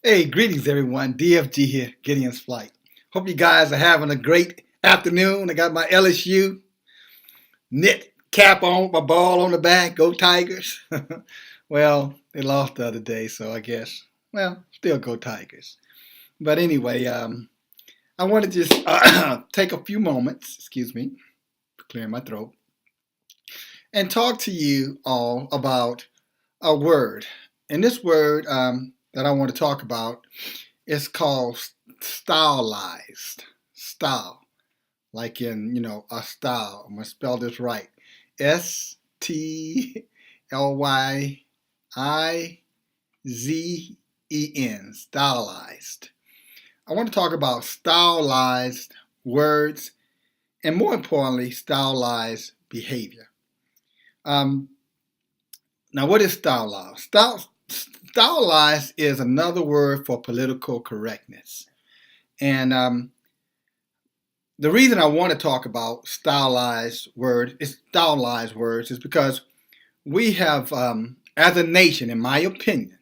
Hey, greetings everyone. DFG here, Gideon's Flight. Hope you guys are having a great afternoon. I got my LSU knit cap on, with my ball on the back. Go Tigers. Well, they lost the other day, so I guess, still go Tigers. But anyway, I want to just take a few moments, excuse me, clearing my throat, and talk to you all about a word. And this word that I want to talk about is called stylized. Style, like in, a style. I'm going to spell this right. Stylized. Stylized. I want to talk about stylized words and, more importantly, stylized behavior. Now, what is stylized? Stylized is another word for political correctness. And the reason I want to talk about stylized words is because we have, as a nation, in my opinion,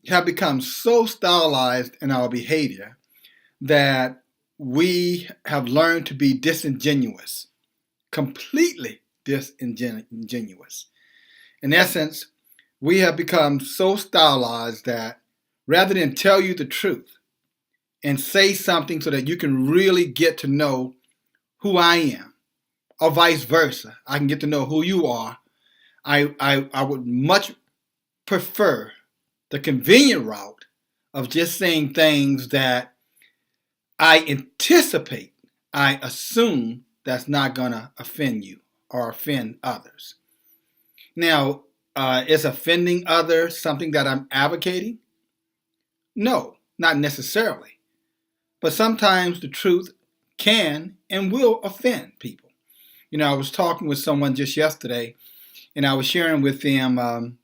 have become so stylized in our behavior that we have learned to be disingenuous, completely disingenuous. In essence, we have become so stylized that rather than tell you the truth and say something so that you can really get to know who I am, or vice versa, I can get to know who you are, I would much prefer the convenient route of just saying things that I anticipate, I assume that's not going to offend you or offend others. Now, is offending others something that I'm advocating? No, not necessarily. But sometimes the truth can and will offend people. I was talking with someone just yesterday, and I was sharing with them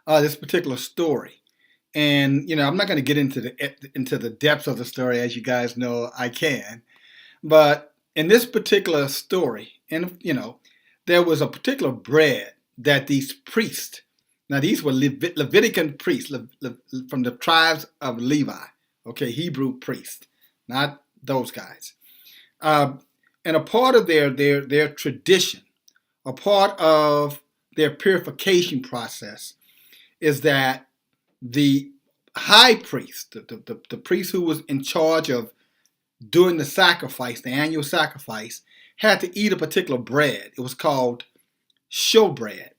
this particular story. And I'm not going to get into the depths of the story, as you guys know I can. But in this particular story, and there was a particular bread that these priests, now these were Levitican priests from the tribes of Levi, okay, Hebrew priests, not those guys. And a part of their tradition, a part of their purification process is that the high priest, the priest who was in charge of doing the sacrifice, the annual sacrifice, had to eat a particular bread. It was called showbread.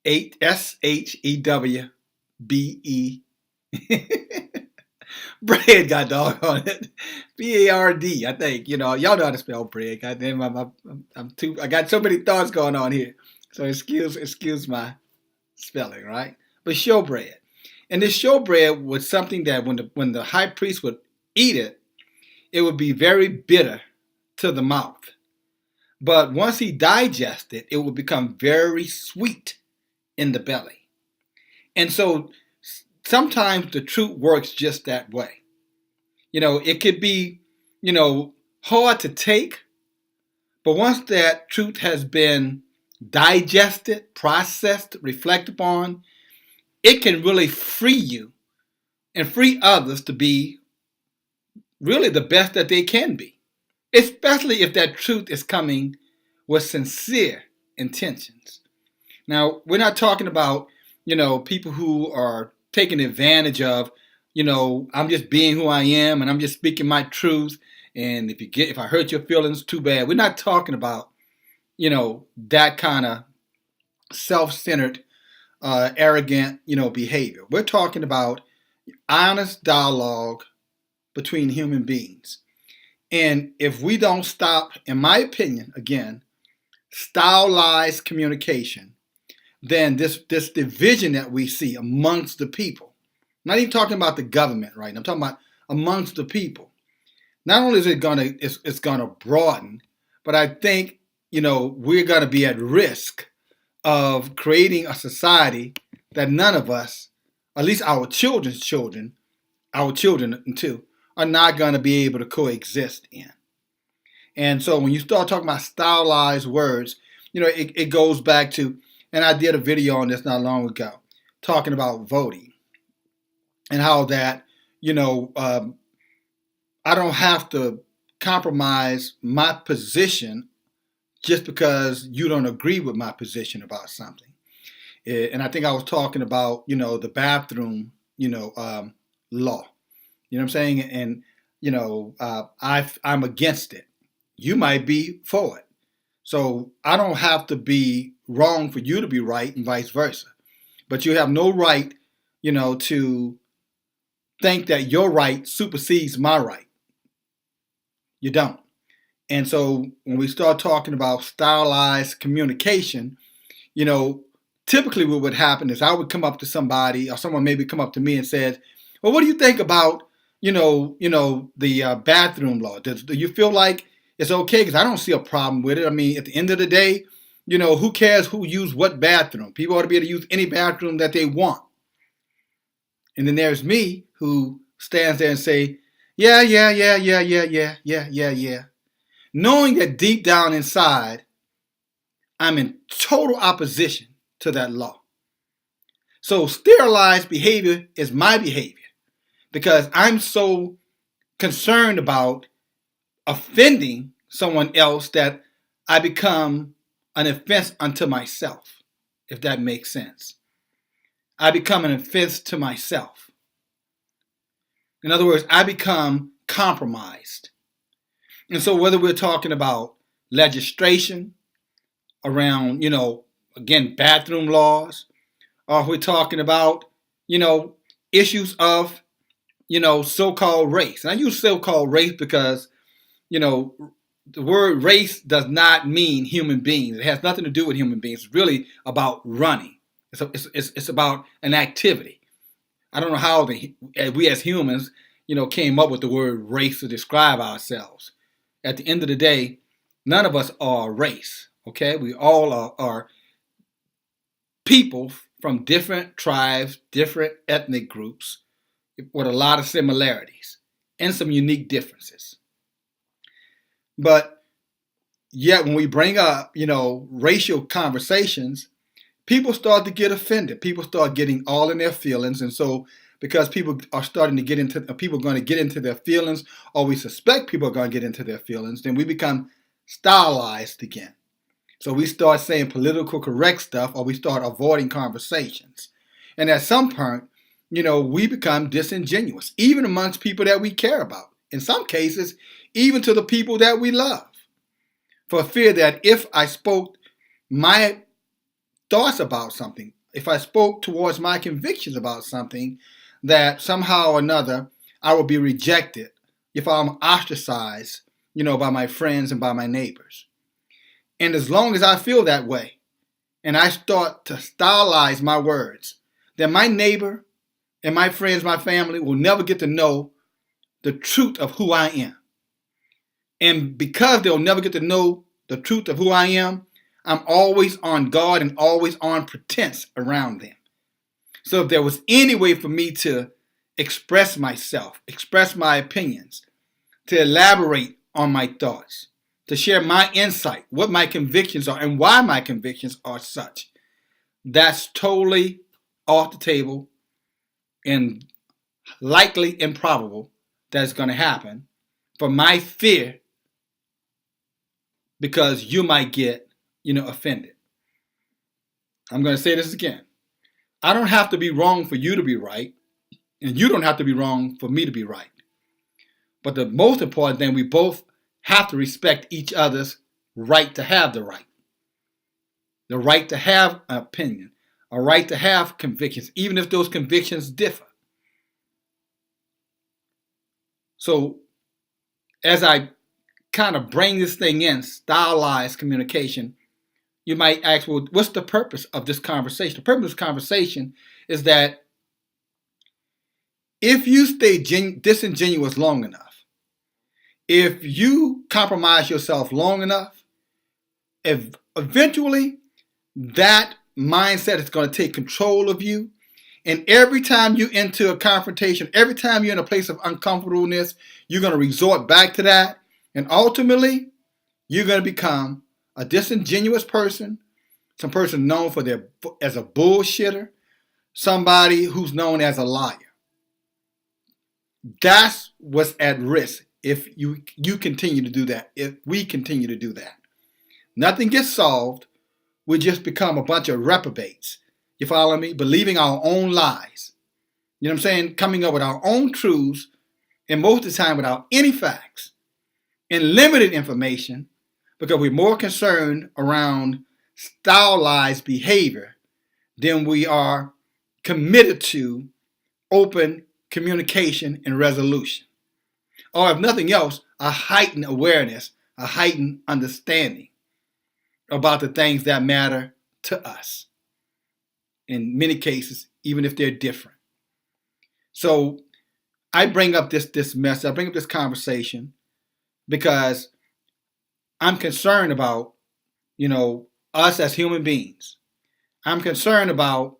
Shewbe. Bread, got dog on it. Bard, I think. Y'all know how to spell bread. Goddamn, I got so many thoughts going on here. So excuse my spelling, right? But showbread. And this showbread was something that when the high priest would eat it, it would be very bitter to the mouth. But once he digested, it would become very sweet in the belly. And so sometimes the truth works just that way. It could be, hard to take, but once that truth has been digested, processed, reflected upon, it can really free you and free others to be really the best that they can be, especially if that truth is coming with sincere intentions. Now, we're not talking about, people who are taking advantage of, I'm just being who I am and I'm just speaking my truth. And if I hurt your feelings, too bad. We're not talking about, that kind of self-centered, arrogant, behavior. We're talking about honest dialogue between human beings. And if we don't stop, in my opinion, again, stylized communication, then this division that we see amongst the people, I'm not even talking about the government, right? I'm talking about amongst the people. Not only is it's gonna broaden, but I think we're gonna be at risk of creating a society that none of us, at least our children's children, our children too, are not gonna be able to coexist in. And so when you start talking about stylized words, it goes back to, and I did a video on this not long ago, talking about voting. and how that, I don't have to compromise my position just because you don't agree with my position about something. And I think I was talking about, the bathroom, law. You know what I'm saying? And, I'm against it. You might be for it. So I don't have to be wrong for you to be right and vice versa. But you have no right, to think that your right supersedes my right. You don't. And so when we start talking about stylized communication, typically what would happen is I would come up to somebody, or someone maybe come up to me and says, well, what do you think about, the bathroom law? Do you feel like it's okay? Because I don't see a problem with it. I mean, at the end of the day, who cares who used what bathroom? People ought to be able to use any bathroom that they want. And then there's me who stands there and say, yeah, yeah, yeah, yeah, yeah, yeah, yeah, yeah, yeah. Knowing that deep down inside, I'm in total opposition to that law. So sterilized behavior is my behavior because I'm so concerned about offending someone else that I become an offense unto myself, if that makes sense. I become an offense to myself. In other words, I become compromised. And so whether we're talking about legislation around, again, bathroom laws, or if we're talking about, issues of, so-called race. And I use so-called race because, the word race does not mean human beings. It has nothing to do with human beings. It's really about running. It's about an activity. I don't know how we as humans, came up with the word race to describe ourselves. At the end of the day, none of us are a race. Okay, we all are people from different tribes, different ethnic groups, with a lot of similarities and some unique differences. But yet, when we bring up, racial conversations, people start to get offended. People start getting all in their feelings, and so because people are starting to get into, people are going to get into their feelings, or we suspect people are going to get into their feelings, then we become stylized again. So we start saying political correct stuff, or we start avoiding conversations. And at some point, we become disingenuous, even amongst people that we care about. In some cases, even to the people that we love. For fear that if I spoke my thoughts about something, if I spoke towards my convictions about something, that somehow or another I will be rejected, if I'm ostracized, by my friends and by my neighbors. And as long as I feel that way, and I start to stylize my words, then my neighbor and my friends, my family will never get to know the truth of who I am. And because they'll never get to know the truth of who I am, I'm always on guard and always on pretense around them. So if there was any way for me to express myself, express my opinions, to elaborate on my thoughts, to share my insight, what my convictions are, and why my convictions are such, that's totally off the table and likely improbable that it's going to happen for my fear because you might get, offended. I'm going to say this again. I don't have to be wrong for you to be right, and you don't have to be wrong for me to be right. But the most important thing, we both have to respect each other's right to have the right to have an opinion, a right to have convictions, even if those convictions differ. So as I kind of bring this thing in, stylized communication, you might ask, well, what's the purpose of this conversation? The purpose of this conversation is that if you stay disingenuous long enough, if you compromise yourself long enough, eventually that mindset is going to take control of you. And every time you enter a confrontation, every time you're in a place of uncomfortableness, you're going to resort back to that. And ultimately, you're going to become a disingenuous person, some person known as a bullshitter, somebody who's known as a liar. That's what's at risk if you continue to do that, if we continue to do that. Nothing gets solved. We just become a bunch of reprobates. You follow me? Believing our own lies. You know what I'm saying? Coming up with our own truths, and most of the time without any facts and limited information, because we're more concerned around stylized behavior than we are committed to open communication and resolution. Or if nothing else, a heightened awareness, a heightened understanding about the things that matter to us. In many cases, even if they're different. So I bring up this message, I bring up this conversation because I'm concerned about, us as human beings. I'm concerned about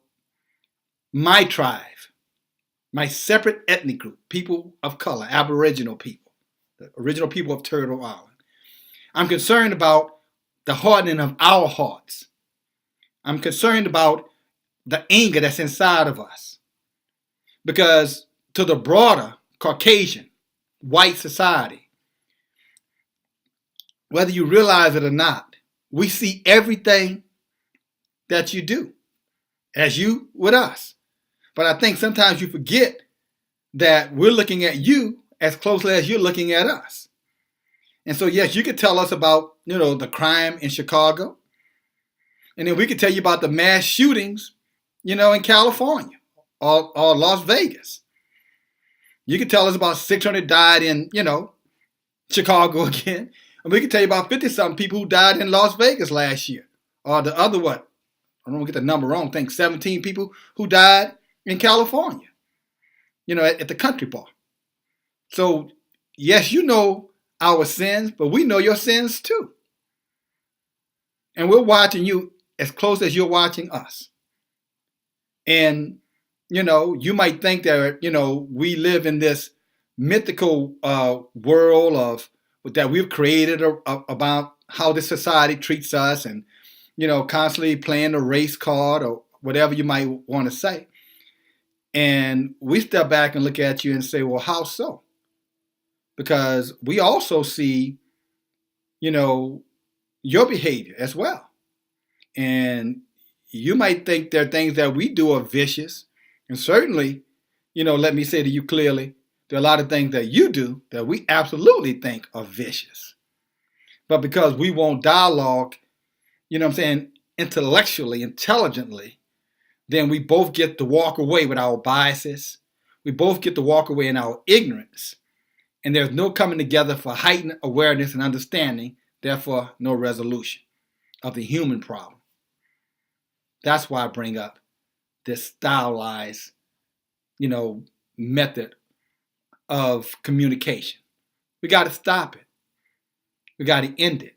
my tribe, my separate ethnic group, people of color, Aboriginal people, the original people of Turtle Island. I'm concerned about the hardening of our hearts. I'm concerned about the anger that's inside of us. Because to the broader Caucasian, white society, whether you realize it or not, we see everything that you do, as you with us. But I think sometimes you forget that we're looking at you as closely as you're looking at us. And so, yes, you could tell us about, the crime in Chicago. And then we could tell you about the mass shootings, in California or Las Vegas. You could tell us about 600 died in, Chicago again. And we could tell you about 50-something people who died in Las Vegas last year. Or the other, I don't want to get the number wrong, I think 17 people who died in California, at the country bar. So, yes, you know our sins, but we know your sins too. And we're watching you as close as you're watching us. And, you might think that, we live in this mythical world of that we've created about how this society treats us and, constantly playing the race card or whatever you might want to say. And we step back and look at you and say, well, how so? Because we also see, your behavior as well. And you might think there are things that we do are vicious. And certainly, let me say to you clearly, there are a lot of things that you do that we absolutely think are vicious. But because we won't dialogue, intellectually, intelligently, then we both get to walk away with our biases. We both get to walk away in our ignorance. And there's no coming together for heightened awareness and understanding, therefore no resolution of the human problem. That's why I bring up this stylized, method of communication. We got to stop it. We got to end it.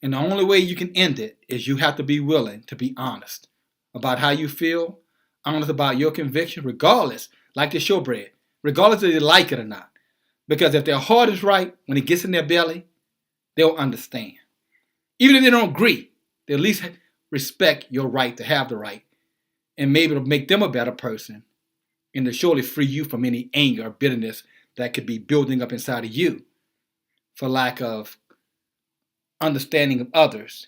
And the only way you can end it is you have to be willing to be honest about how you feel, honest about your conviction, regardless, like the showbread, regardless if they like it or not. Because if their heart is right, when it gets in their belly, they'll understand. Even if they don't agree, they at least respect your right to have the right. And maybe it'll make them a better person. And to surely free you from any anger or bitterness that could be building up inside of you for lack of understanding of others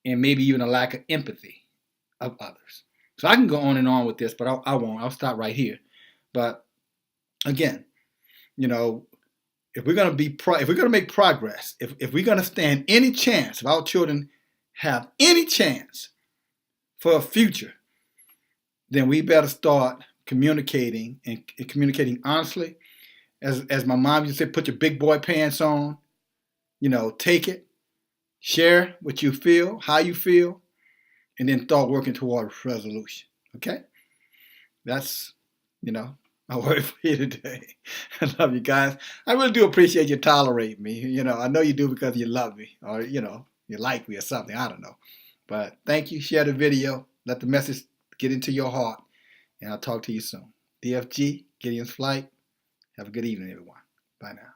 and maybe even a lack of empathy of others. So I can go on and on with this, but I won't. I'll stop right here. But again, if we're going to make progress, if we're going to stand any chance, if our children have any chance for a future, then we better start communicating and communicating honestly. As my mom used to say, put your big boy pants on, take it, share what you feel, how you feel, and then start working toward resolution. Okay? That's, my word for you today. I love you guys. I really do appreciate you tolerating me. I know you do because you love me or, you like me or something. I don't know. But thank you. Share the video. Let the message get into your heart. And I'll talk to you soon. DFG, Gideon's Flight. Have a good evening, everyone. Bye now.